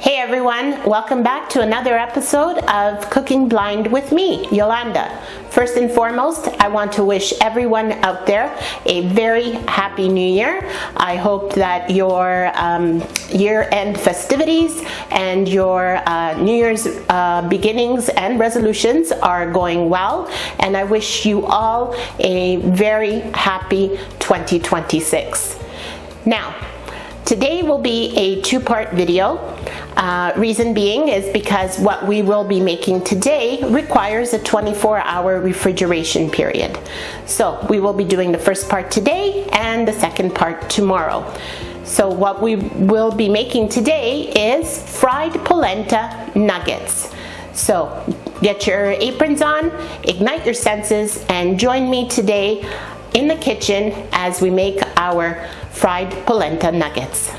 Hey everyone, welcome back to another episode of Cooking Blind with me, Yolanda. First and foremost, I want to wish everyone out there a very happy new year. I hope that your year-end festivities and your New Year's beginnings and resolutions are going well, and I wish you all a very happy 2026. Now, today will be a two-part video. Reason being is because what we will be making today requires a 24-hour refrigeration period. So we will be doing the first part today and the second part tomorrow. So what we will be making today is fried polenta nuggets. So get your aprons on, ignite your senses, and join me today in the kitchen as we make our fried polenta nuggets.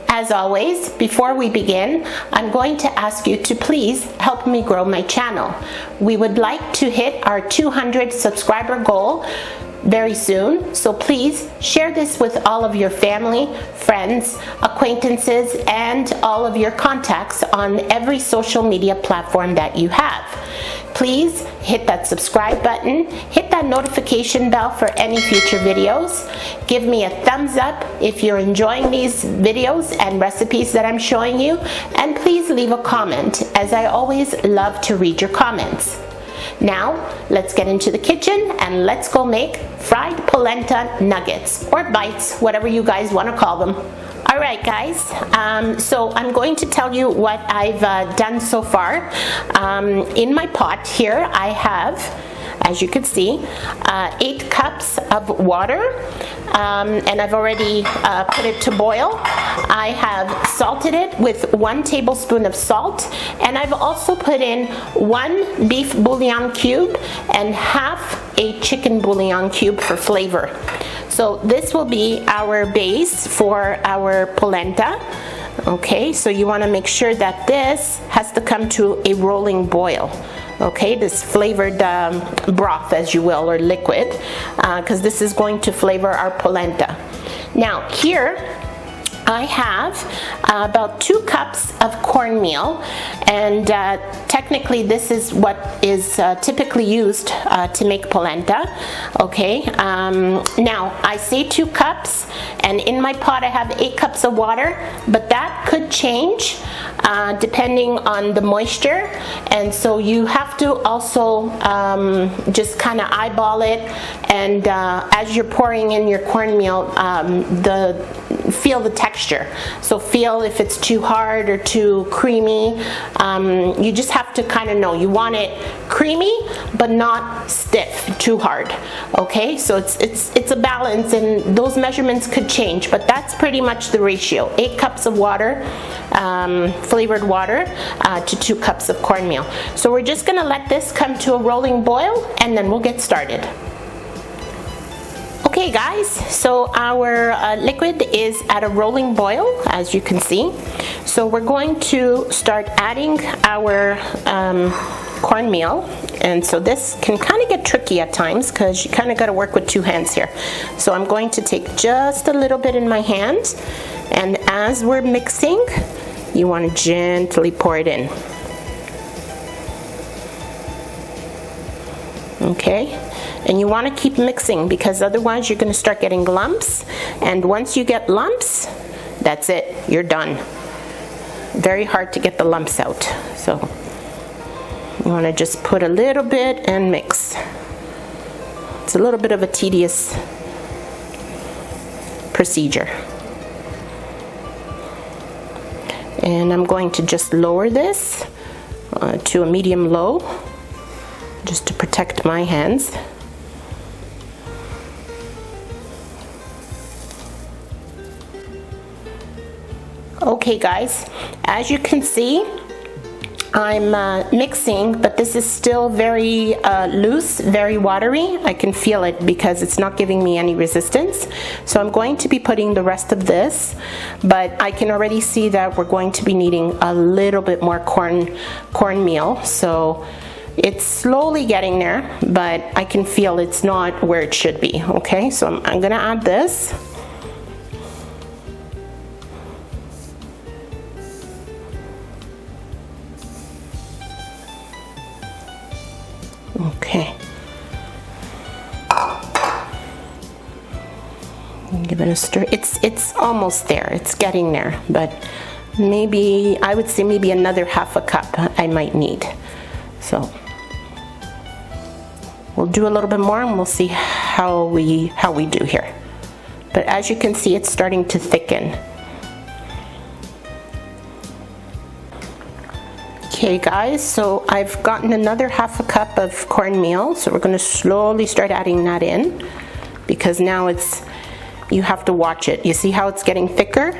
As always, before we begin, I'm going to ask you to please help me grow my channel. We would like to hit our 200 subscriber goal very soon, so please share this with all of your family, friends, acquaintances, and all of your contacts on every social media platform that you have. Please hit that subscribe button, hit that notification bell for any future videos. Give me a thumbs up if you're enjoying these videos and recipes that I'm showing you, and please leave a comment, as I always love to read your comments. Now, let's get into the kitchen and let's go make fried polenta nuggets, or bites, whatever you guys want to call them. All right, guys, so I'm going to tell you what I've done so far. In my pot here, I have, as you can see, 8 cups of water, and I've already put it to boil. I have salted it with 1 tablespoon of salt, and I've also put in 1 beef bouillon cube and half a chicken bouillon cube for flavor. So this will be our base for our polenta. Okay, so you want to make sure that this has to come to a rolling boil. Okay, this flavored broth, as you will, or liquid, because this is going to flavor our polenta. Now here I have about 2 cups of cornmeal, and technically this is what is typically used to make polenta. Okay, now I say 2 cups, and in my pot I have 8 cups of water, but that could change depending on the moisture, and so you have to also just kind of eyeball it, and as you're pouring in your cornmeal, feel the texture. So feel if it's too hard or too creamy. You just have to kind of know. You want it creamy but not stiff, too hard. Okay, so it's a balance, and those measurements could change, but that's pretty much the ratio. 8 cups of water, flavored water, to 2 cups of cornmeal. So we're just gonna let this come to a rolling boil, and then we'll get started. Okay guys, so our liquid is at a rolling boil, as you can see. So we're going to start adding our cornmeal, and so this can kind of get tricky at times because you kind of got to work with 2 hands here. So I'm going to take just a little bit in my hand, and as we're mixing, you want to gently pour it in. Okay, and you want to keep mixing because otherwise you're going to start getting lumps, and once you get lumps, that's it, you're done. Very hard to get the lumps out. So you want to just put a little bit and mix. It's a little bit of a tedious procedure. And I'm going to just lower this to a medium low, just to protect my hands. Okay guys, as you can see, I'm mixing, but this is still very loose, very watery. I can feel it because it's not giving me any resistance. So I'm going to be putting the rest of this, but I can already see that we're going to be needing a little bit more cornmeal. So it's slowly getting there, but I can feel it's not where it should be. Okay, so I'm gonna add this. Okay. Give it a stir. It's almost there. It's getting there, but maybe I would say maybe another half a cup I might need. So we'll do a little bit more and we'll see how we do here. But as you can see, it's starting to thicken. Okay guys, so I've gotten another half a cup of cornmeal, so we're going to slowly start adding that in, because now you have to watch it. You see how it's getting thicker?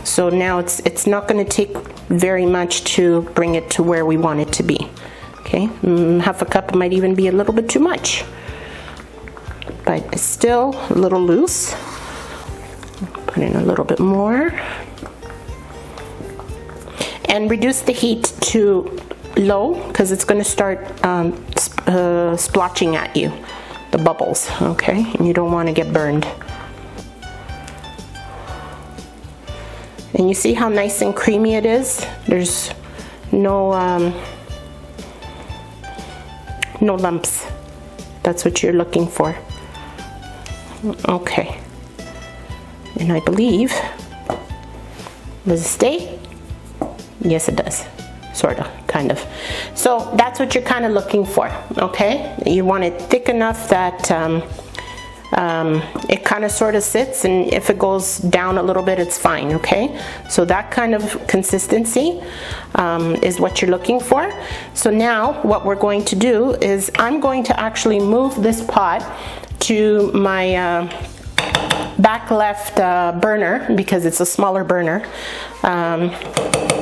So now it's not going to take very much to bring it to where we want it to be. Okay, half a cup might even be a little bit too much, but it's still a little loose. Put in a little bit more. And reduce the heat to low, because it's going to start splotching at you, the bubbles, okay? And you don't want to get burned. And you see how nice and creamy it is? There's no lumps. That's what you're looking for. Okay. And I believe, does it stay? Yes, it does. Sort of, kind of. So that's what you're kind of looking for, okay? You want it thick enough that it kind of sort of sits, and if it goes down a little bit, it's fine, okay? So that kind of consistency is what you're looking for. So now what we're going to do is I'm going to actually move this pot to my back left burner, because it's a smaller burner.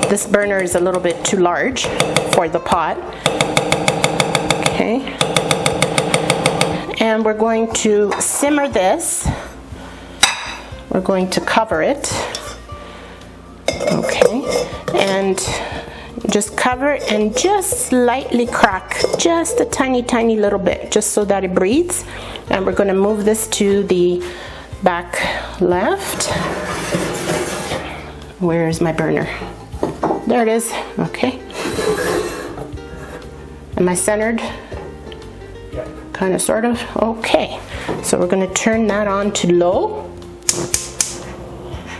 This burner is a little bit too large for the pot. Okay. And we're going to simmer this. We're going to cover it. Okay. And just cover it and just slightly crack, just a tiny, tiny little bit, just so that it breathes. And we're going to move this to the back left. Where is my burner? There it is. Okay. Am I centered? Yeah. Kind of, sort of. Okay. So we're going to turn that on to low.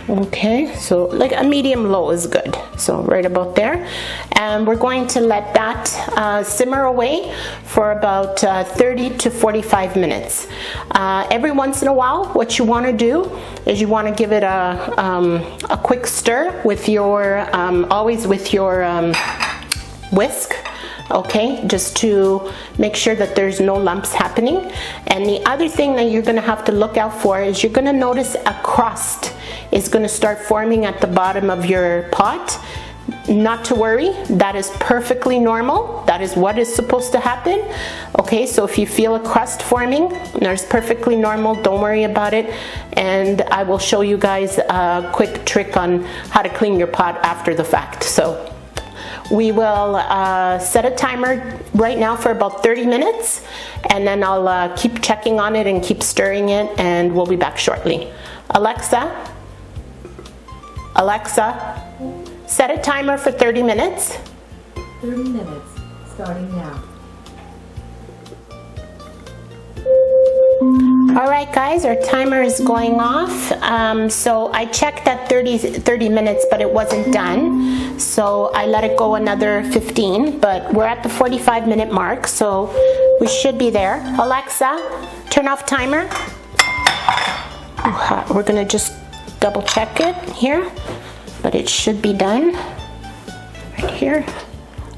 Okay. So like a medium low is good. So right about there. And we're going to let that simmer away for about 30 to 45 minutes. Every once in a while, what you want to do is you want to give it a quick stir with your, always with your whisk, okay, just to make sure that there's no lumps happening. And the other thing that you're going to have to look out for is you're going to notice a crust is going to start forming at the bottom of your pot. Not to worry, that is perfectly normal. That is what is supposed to happen. Okay, so if you feel a crust forming, that's perfectly normal. Don't worry about it. And I will show you guys a quick trick on how to clean your pot after the fact. So we will set a timer right now for about 30 minutes, and then I'll keep checking on it and keep stirring it, and we'll be back shortly. Alexa, set a timer for 30 minutes. 30 minutes, starting now. Alright guys, our timer is going off. So I checked at 30 minutes, but it wasn't done. So I let it go another 15, but we're at the 45-minute mark, so we should be there. Alexa, turn off timer. We're gonna just double check it here, but it should be done right here.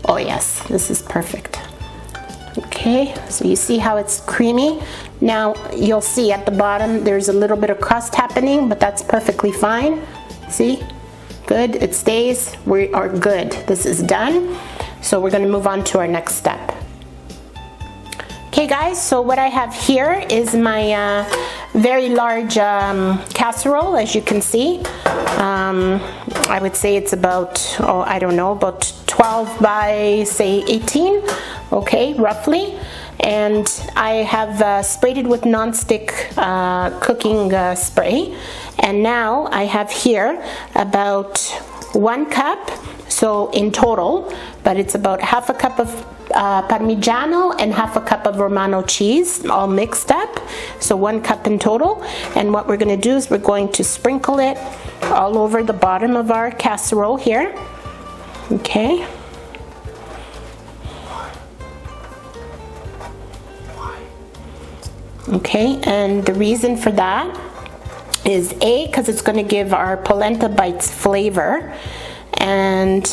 Oh yes, this is perfect. Okay, so you see how it's creamy. Now you'll see at the bottom there's a little bit of crust happening, but that's perfectly fine. See, Good, it stays, we are good. This is done. So we're gonna move on to our next step. Okay guys, so what I have here is my very large casserole, as you can see. I would say it's about, I don't know, about 12 by say 18, okay, roughly. And I have sprayed it with non-stick cooking spray. And now I have here about 1 cup, so in total, but it's about half a cup of Parmigiano and half a cup of Romano cheese, all mixed up, so 1 cup in total. And what we're going to do is we're going to sprinkle it all over the bottom of our casserole here. Okay. Okay, and the reason for that is A, because it's going to give our polenta bites flavor, and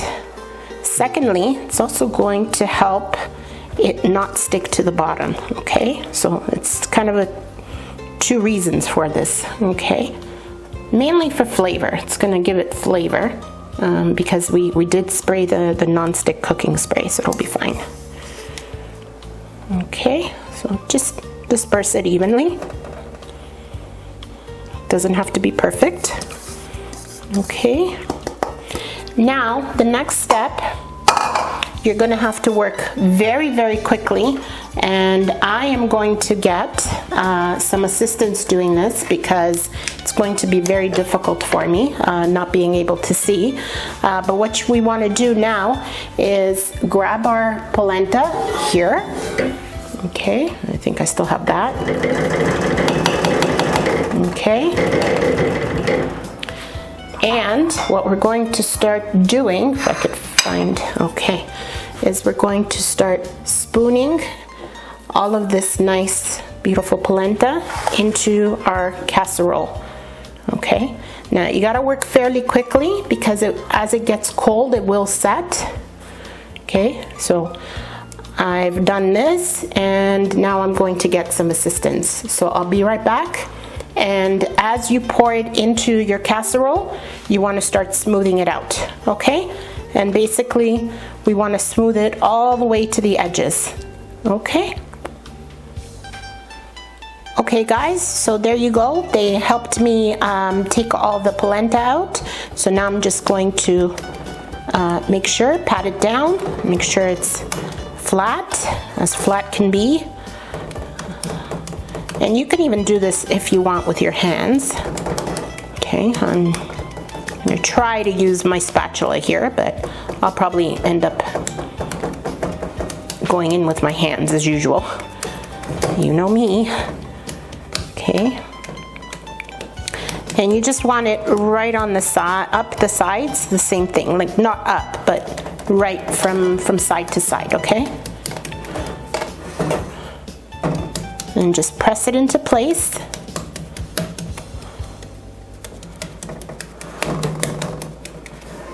secondly, it's also going to help it not stick to the bottom. Okay, so it's kind of 2 reasons for this. Okay, mainly for flavor. It's going to give it flavor because we did spray the non-stick cooking spray, so it'll be fine. Okay, so just disperse it evenly. Doesn't have to be perfect. Okay, now the next step, you're going to have to work very, very quickly, and I am going to get some assistance doing this because it's going to be very difficult for me not being able to see. But what we want to do now is grab our polenta here. Okay, I think I still have that. Okay. And what we're going to start doing, if I could find, okay, is we're going to start spooning all of this nice, beautiful polenta into our casserole. Okay, now you gotta work fairly quickly because as it gets cold, it will set. Okay, so I've done this and now I'm going to get some assistance. So I'll be right back. And as you pour it into your casserole, you want to start smoothing it out, okay? And basically, we want to smooth it all the way to the edges, okay? Okay guys, so there you go. They helped me take all the polenta out. So now I'm just going to make sure, pat it down, make sure it's as flat can be. And you can even do this if you want with your hands. Okay, I'm gonna try to use my spatula here, but I'll probably end up going in with my hands as usual. You know me. Okay. And you just want it right on the side, up the sides, the same thing, like not up, but right from side to side, okay? And just press it into place.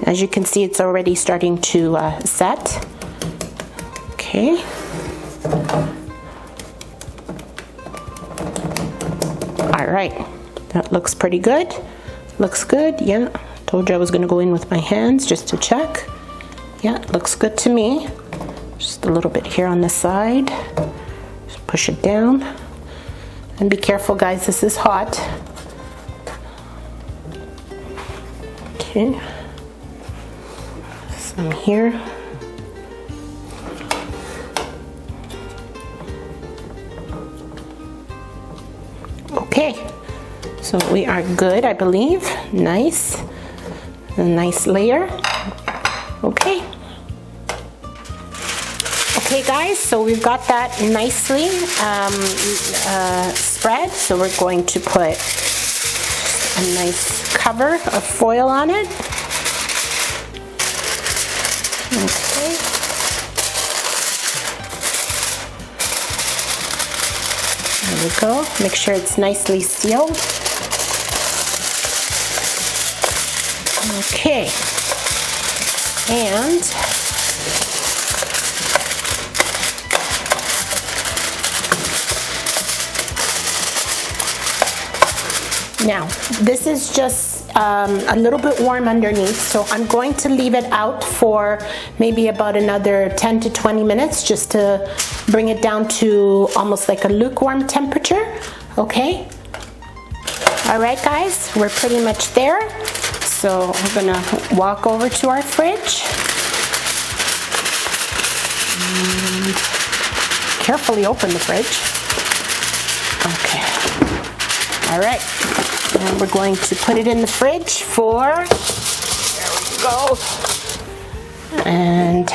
As you can see, it's already starting to set. Okay. All right, that looks pretty good. Looks good, yeah. Told you I was gonna go in with my hands just to check. Yeah, looks good to me. Just a little bit here on the side. Just push it down. And be careful, guys, this is hot. Okay. Some here. Okay, so we are good, I believe. Nice. A nice layer. Okay. Okay guys, so we've got that nicely spread. So we're going to put a nice cover of foil on it. Okay. There we go. Make sure it's nicely sealed. Okay. And now, this is just a little bit warm underneath, so I'm going to leave it out for maybe about another 10 to 20 minutes just to bring it down to almost like a lukewarm temperature. Okay? All right, guys, we're pretty much there. So we're gonna walk over to our fridge. And carefully open the fridge. Okay. All right. And we're going to put it in the fridge for, there we go. And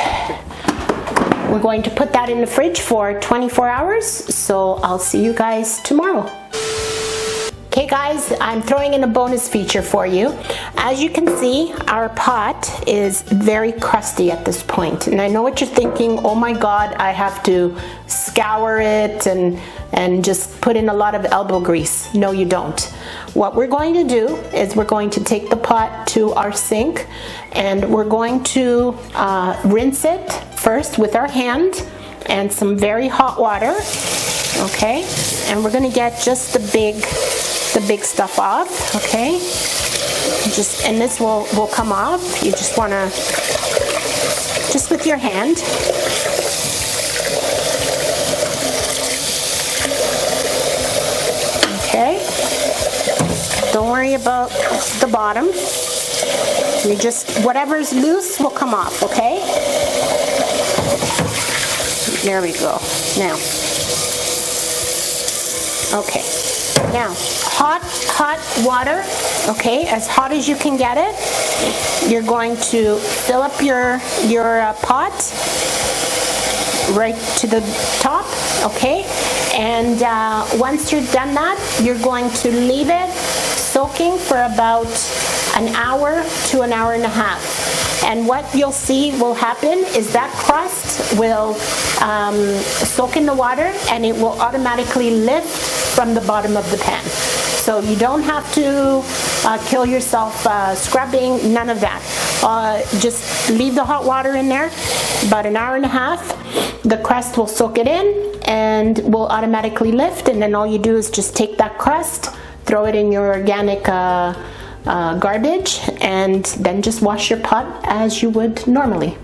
we're going to put that in the fridge for 24 hours. So I'll see you guys tomorrow. Okay guys, I'm throwing in a bonus feature for you. As you can see, our pot is very crusty at this point. And I know what you're thinking, oh my God, I have to scour it and just put in a lot of elbow grease. No, you don't. What we're going to do is we're going to take the pot to our sink and we're going to rinse it first with our hand and some very hot water, okay? And we're gonna get just the big stuff off, okay? And this will come off. You just wanna, just with your hand. Okay? Don't worry about the bottom. You just, whatever's loose will come off, okay? There we go. Now. Okay. Now, hot water, okay, as hot as you can get it. You're going to fill up your pot right to the top, okay? And once you're done that, you're going to leave it soaking for about an hour to an hour and a half. And what you'll see will happen is that crust will soak in the water and it will automatically lift from the bottom of the pan. So you don't have to kill yourself scrubbing, none of that. Just leave the hot water in there, about an hour and a half. The crust will soak it in and will automatically lift, and then all you do is just take that crust, throw it in your organic garbage, and then just wash your pot as you would normally.